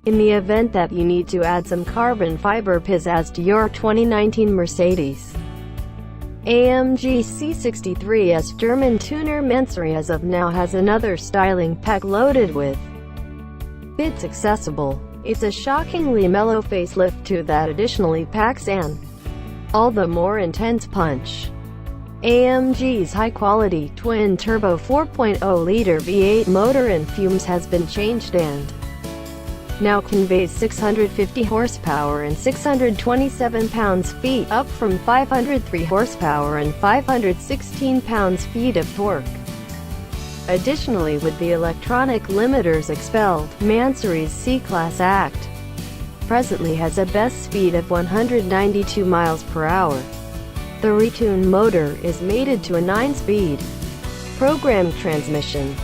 In the event that you need to add some carbon fiber pizazz to your 2019 Mercedes-AMG C63's German tuner, Mansory as of now has another styling pack loaded with vids accessible. It's a shockingly mellow facelift too that additionally packs an all the more intense punch. AMG's high-quality, twin-turbo 4.0-liter V8 motor and fumes has been changed and now conveys 650 horsepower and 627 pounds-feet, up from 503 horsepower and 516 pounds-feet of torque. Additionally, with the electronic limiters expelled, Mansory's C-Class Act presently has a best speed of 192 miles per hour. The retuned motor is mated to a 9-speed programmed transmission.